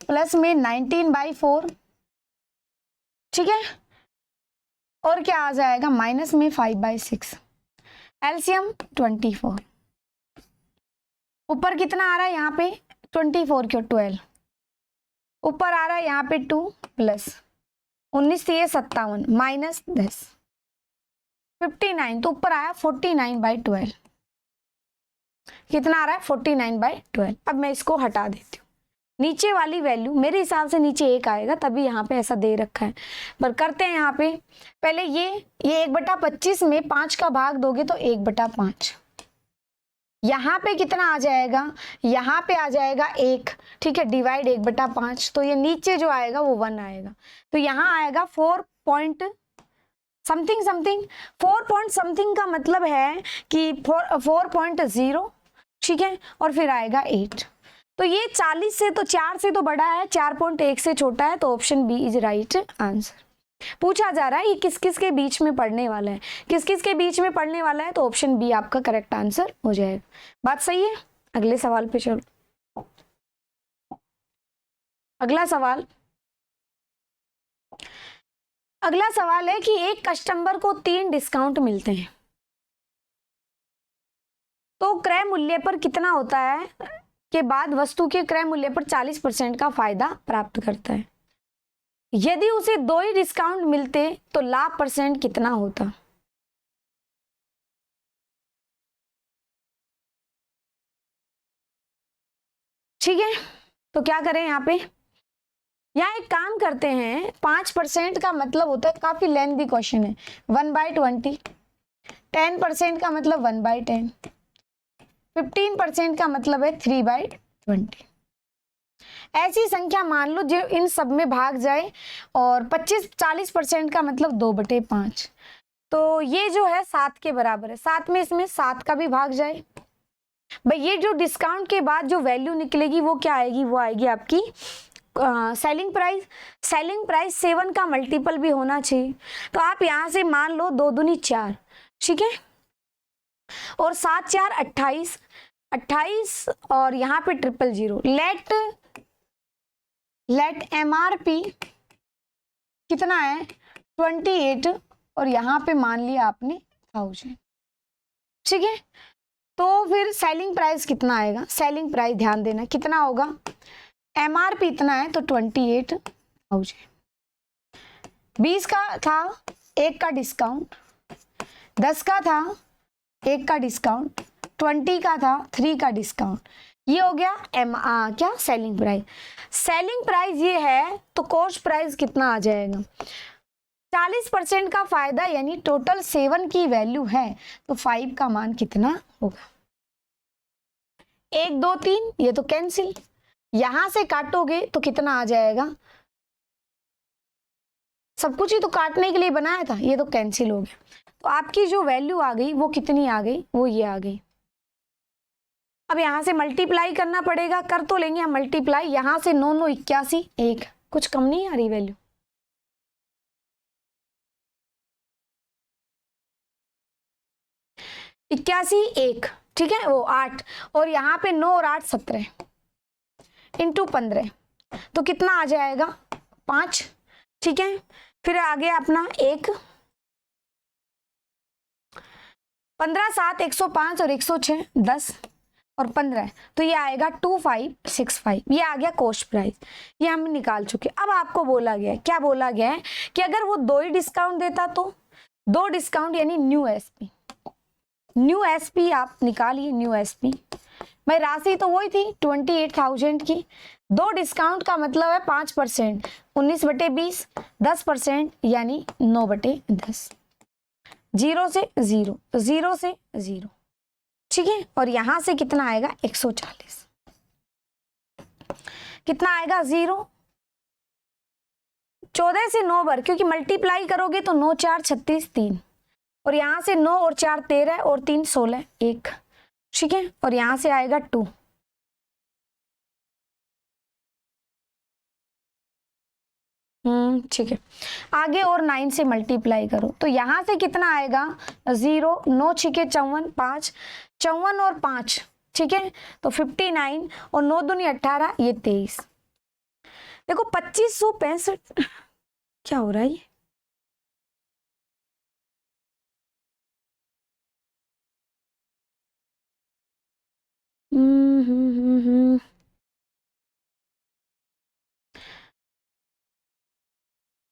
प्लस में 19/4, ठीक है, और क्या आ जाएगा? माइनस में 5/6, एलसीएम 24। ऊपर कितना आ रहा है? यहाँ पे 24 क्यों 12, ऊपर आ रहा है यहाँ पे 2 प्लस 19 से 57 माइनस 10 59, तो ऊपर आया 49/12। कितना आ रहा है? 49/12। अब मैं इसको हटा देती हूँ। नीचे वाली वैल्यू मेरे हिसाब से नीचे 1 आएगा, तभी यहाँ पे ऐसा दे रखा है, पर करते हैं यहाँ पे पहले ये 1/25 में 5 का भाग दोगे तो 1/5। यहाँ पे कितना आ जाएगा? यहाँ पे आ जाएगा 1, ठीक है, डिवाइड 1/5, तो ये नीचे जो आएगा वो 1 आएगा, तो यहाँ आएगा 4 point something something. 4 point something का मतलब है कि 4.0, ठीक है, और फिर आएगा 8। तो ये 40 से तो 4 से तो बड़ा है, 4.1 से छोटा है, तो option B is right answer. पूछा जा रहा है ये किस किस के बीच में पढ़ने वाला है, किस किस के बीच में पढ़ने वाला है, तो ऑप्शन बी आपका करेक्ट आंसर हो जाएगा। बात सही है? अगले सवाल पे चलो। अगला सवाल है कि एक कस्टमर को 3 डिस्काउंट मिलते हैं तो क्रय मूल्य पर कितना होता है के बाद वस्तु के क्रय मूल्य पर 40% का फायदा प्राप्त करता है। यदि उसे 2 ही डिस्काउंट मिलते तो लाभ परसेंट कितना होता। ठीक है, तो क्या करें यहाँ पे, यहाँ एक काम करते हैं, 5% का मतलब होता है, काफी लेंथी क्वेश्चन है, 1/20, 10% का मतलब 1/10, 15% का मतलब है 3/20। ऐसी संख्या मान लो जो इन सब में भाग जाए, और 40% का मतलब 2/5, तो ये जो है 7 के बराबर है। 7 में इसमें 7 का भी भाग जाए, भाई ये जो डिस्काउंट के बाद जो वैल्यू निकलेगी वो क्या आएगी, वो आएगी आपकी सेलिंग प्राइस। सेलिंग प्राइस 7 का मल्टीपल भी होना चाहिए, तो आप यहां से मान लो 2 दूनी 4, ठीक है, और 7 4 28, 28 और यहाँ पे 000। लेट MRP कितना है 28, और यहाँ पे मान लिया आपने 1000, ठीक है। तो फिर सेलिंग प्राइस कितना आएगा, सेलिंग प्राइस ध्यान देना कितना होगा, MRP इतना है तो 28,000। 20 का था 1 का डिस्काउंट, 10 का था 1 का डिस्काउंट, 20 का था 3 का डिस्काउंट, ये हो गया क्या सेलिंग प्राइस। सेलिंग प्राइस ये है तो कॉस्ट प्राइस कितना आ जाएगा, 40% का फायदा, यानी टोटल 7 की वैल्यू है तो 5 का मान कितना होगा। 1 2 3 ये तो कैंसिल, यहां से काटोगे तो कितना आ जाएगा, सब कुछ ही तो काटने के लिए बनाया था, ये तो कैंसिल हो गया। तो आपकी जो वैल्यू आ गई वो कितनी आ गई, वो ये आ गई। अब यहां से मल्टीप्लाई करना पड़ेगा, कर तो लेंगे हम मल्टीप्लाई, यहां से 9 9 81, 1, कुछ कम नहीं आ रही वैल्यू, इक्यासी 1, ठीक है, वो 8, और यहाँ पे 9 और 8 17 इंटू 15, तो कितना आ जाएगा 5, ठीक है। फिर आगे अपना 1, 15 7 105 और 106 10 और 15, तो ये आएगा 2565, ये आ गया कॉस्ट प्राइस, ये हम निकाल चुके। अब आपको बोला गया है, क्या बोला गया है कि अगर वो 2 ही डिस्काउंट देता तो 2 डिस्काउंट यानी न्यू एसपी आप निकालिए, न्यू एसपी। मैं राशि तो वही थी 28,000 की, 2 डिस्काउंट का मतलब है 5%, 19/20, 10% यानी 9/10, 0 से 0, 0 से 0, ठीक है। और यहां से कितना आएगा 140, कितना आएगा 0, 14 से 9 बार, क्योंकि मल्टीप्लाई करोगे तो 9 4 36 3, और यहां से 9 और 4 13 और 3 16 1, ठीक है। और यहां से आएगा 2, ठीक है। आगे और 9 से मल्टीप्लाई करो तो यहां से कितना आएगा 0, 9 6 54 5, 54 और 5, ठीक है, तो 59, और 9 दूनी 18, ये 23। देखो 2565, क्या हो रहा है ये,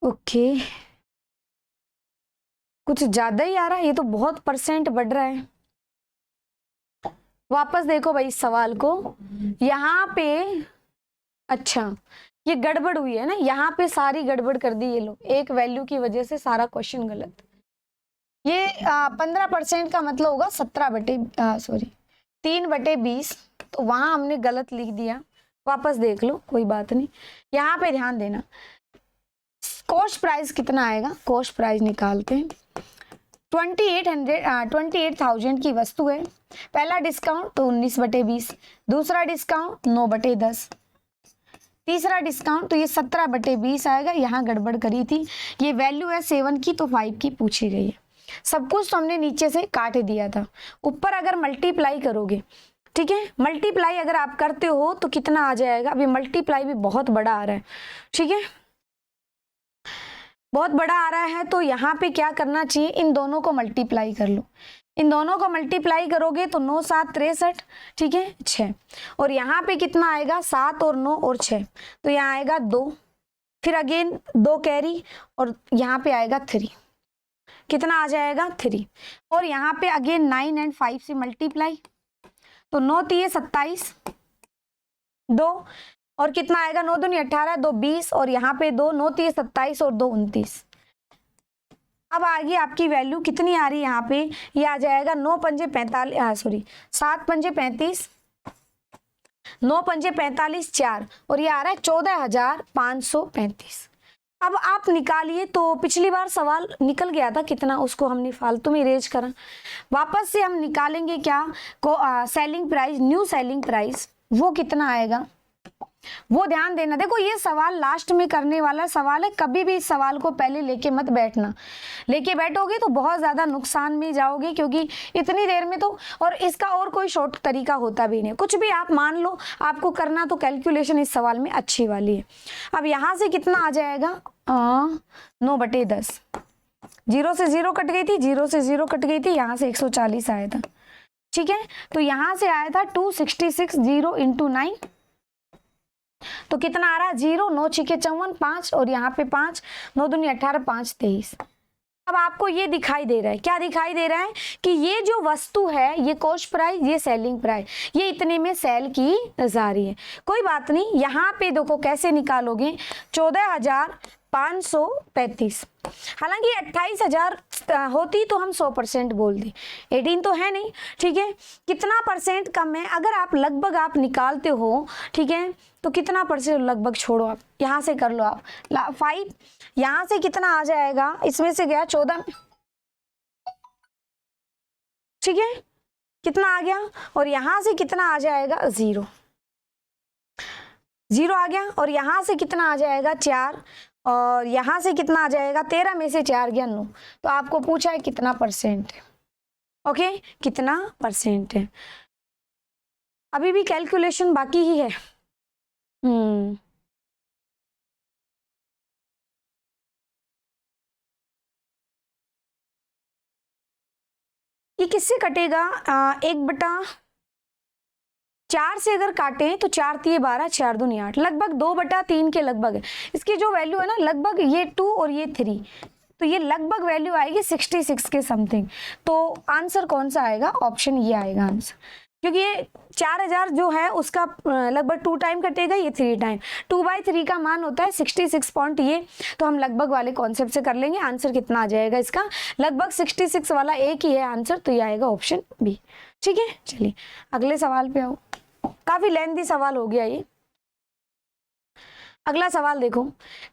ओके, कुछ ज्यादा ही आ रहा है, ये तो बहुत परसेंट बढ़ रहा है। वापस देखो भाई इस सवाल को, यहाँ पे अच्छा ये गड़बड़ हुई है ना, यहाँ पे सारी गड़बड़ कर दी ये लोग, एक वैल्यू की वजह से सारा क्वेश्चन गलत। ये 15% का मतलब होगा 3/20, तो वहां हमने गलत लिख दिया, वापस देख लो कोई बात नहीं। यहाँ पे ध्यान देना, कॉस्ट प्राइस कितना आएगा, कॉस्ट प्राइस निकालते हैं। 28,000 की वस्तु है, पहला डिस्काउंट तो 19/20, दूसरा डिस्काउंट 9/10, तीसरा डिस्काउंट तो ये 17/20 आएगा, यहाँ गड़बड़ करी थी, ये वैल्यू है 7 की तो 5 की पूछी गई है। सब कुछ तो हमने नीचे से काट दिया था, ऊपर अगर मल्टीप्लाई करोगे ठीक है। मल्टीप्लाई अगर आप करते हो तो कितना आ जाएगा, अभी मल्टीप्लाई भी बहुत बड़ा आ रहा है, ठीक है, बहुत बड़ा आ रहा है। तो यहाँ पे क्या करना चाहिए, इन दोनों को मल्टीप्लाई कर लो। इन दोनों को मल्टीप्लाई करोगे तो 9 7 63, ठीक है, 6। और यहाँ पे कितना आएगा, 7 और 9 और 6, तो यहाँ आएगा 2, फिर अगेन 2 कैरी, और यहाँ पे आएगा 3, कितना आ जाएगा 3। और यहाँ पे अगेन 9 एंड 5 से मल्टीप्लाई, तो 9 3 27, 2, और कितना आएगा, 9 दूनी 18, 2 20, और यहाँ पे 2, 9 3 27 और 2 29। अब आगे आपकी वैल्यू कितनी आ रही है यहाँ पे, ये आ जाएगा 9 पंजे 45, सॉरी 7 पंजे 35, 9 पंजे 45 4, और ये आ रहा है 14,535। अब आप निकालिए, तो पिछली बार सवाल निकल गया था कितना, उसको हमने फालतू में इरेज करा। वापस से हम निकालेंगे क्या को selling price, new selling price, वो कितना आएगा वो ध्यान देना। देखो ये सवाल लास्ट में करने वाला सवाल है, कभी भी इस सवाल को पहले लेके मत बैठना, लेके बैठोगे तो बहुत ज़्यादा नुकसान में जाओगे, क्योंकि इतनी देर में तो, और इसका और कोई शॉर्ट तरीका होता भी नहीं। कुछ भी आप मान लो, आपको करना तो कैलकुलेशन इस सवाल में अच्छी वाली है। अब यहाँ से कितना आ जाएगा, 9/10, 0 से 0 कट गई थी, 0 से 0 कट गई थी, यहाँ से 140 आया था, ठीक है। तो यहाँ से आया था 266, 0 × 9, तो कितना आ रहा है 0, 9 6 54, 5, और यहाँ पे 5, 9 दूनी 18, 5 23। अब आपको ये दिखाई दे रहा है, क्या दिखाई दे रहा है कि ये जो वस्तु है, ये कॉस्ट प्राइस, ये सेलिंग प्राइस, ये इतने में सेल की जा रही है। कोई बात नहीं, यहाँ पे देखो कैसे निकालोगे, 14,535। हालांकि 28,000 होती तो हम 100% बोल दें, 18 तो है नहीं, ठीक है। कितना परसेंट कम है, अगर आप लगभग आप निकालते हो, ठीक है, तो कितना परसेंट लगभग छोड़ो, आप यहाँ से कर लो, आप 5, यहाँ से कितना आ जाएगा, इसमें से गया 14, ठीक है, कितना आ गया, और यहाँ से कितना आ जाएगा 0 आ गया, और यहाँ से कितना आ जाएगा 4, और यहाँ से कितना आ जाएगा 13 में से 4 गया 9। तो आपको पूछा है कितना परसेंट है, ओके, कितना परसेंट है। अभी भी कैलकुलेशन बाकी ही है। ये किससे कटेगा, 1/4 से अगर काटें तो 4 3 12, 4 दूनी 8, लगभग 2/3 के लगभग है। इसकी जो वैल्यू है ना, लगभग ये 2 और ये 3, तो ये लगभग वैल्यू आएगी 66 के समथिंग। तो आंसर कौन सा आएगा, ऑप्शन ये आएगा आंसर, क्योंकि ये 4000 जो है उसका लगभग 2 टाइम कटेगा, ये 3 टाइम, 2/3 का मान होता है 66 पॉइंट ये। तो हम लगभग वाले कॉन्सेप्ट से कर लेंगे। आंसर कितना आ जाएगा इसका, लगभग 66 वाला एक ही है आंसर, तो ये आएगा ऑप्शन बी, ठीक है। चलिए अगले सवाल पे आओ, काफी लेंथी सवाल हो गया ये। अगला सवाल देखो,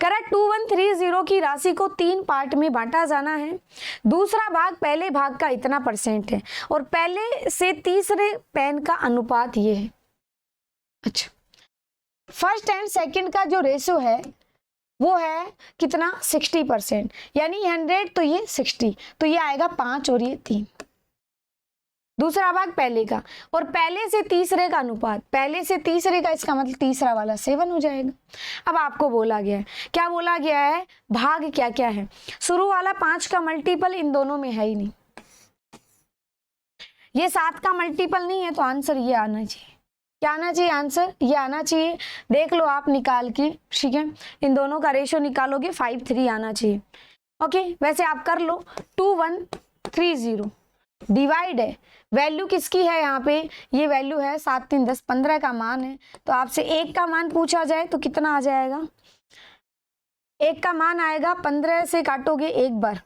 कह रहा है 2130 की राशि को 3 पार्ट में बांटा जाना है। दूसरा भाग पहले भाग का इतना % है, और पहले से तीसरे पेन का अनुपात ये है। अच्छा, फर्स्ट एंड सेकंड का जो रेशो है वो है कितना, 60%, यानी 100 तो ये 60, तो ये आएगा 5 और ये 3। दूसरा भाग पहले का, और पहले से तीसरे का अनुपात, पहले से तीसरे का, इसका मतलब तीसरा वाला 7 हो जाएगा। अब आपको बोला गया है, क्या बोला गया है, भाग क्या क्या है। शुरू वाला 5 का मल्टीपल इन दोनों में है ही नहीं, ये 7 का मल्टीपल नहीं है, तो आंसर ये आना चाहिए। क्या आना चाहिए, आंसर ये आना चाहिए। देख लो आप निकाल के, ठीक है, इन दोनों का रेशो निकालोगे 5:3 आना चाहिए। ओके, वैसे आप कर लो, 2130 डिवाइड है, वैल्यू किसकी है यहाँ पे, ये वैल्यू है 7 3 10 15 का मान है। तो आपसे 1 का मान पूछा जाए तो कितना आ जाएगा, 1 का मान आएगा 15 से काटोगे एक बार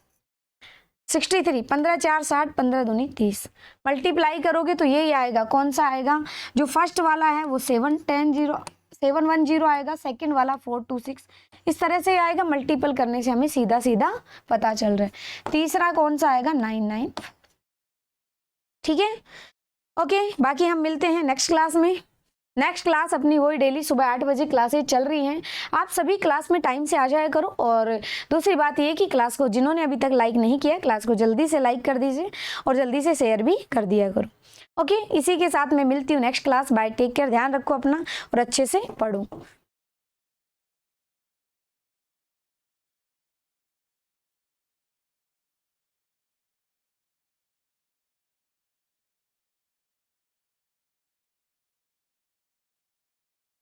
63, 15 4 60, 15 दूनी 30, मल्टीप्लाई करोगे तो यही आएगा। कौन सा आएगा, जो फर्स्ट वाला है वो 710 आएगा, सेकंड वाला 426, इस तरह से आएगा। मल्टीपल करने से हमें सीधा सीधा पता चल रहा है। तीसरा कौन सा आएगा, 99, ठीक है। ओके, बाकी हम मिलते हैं नेक्स्ट क्लास में। नेक्स्ट क्लास अपनी वही डेली सुबह 8 बजे क्लासेज चल रही हैं। आप सभी क्लास में टाइम से आ जाया करो। और दूसरी बात ये कि क्लास को जिन्होंने अभी तक लाइक नहीं किया, क्लास को जल्दी से लाइक कर दीजिए और जल्दी से शेयर भी कर दिया करो। ओके, इसी के साथ मैं मिलती हूँ next class. Bye, take care, ध्यान रखो अपना और अच्छे से पढ़ो।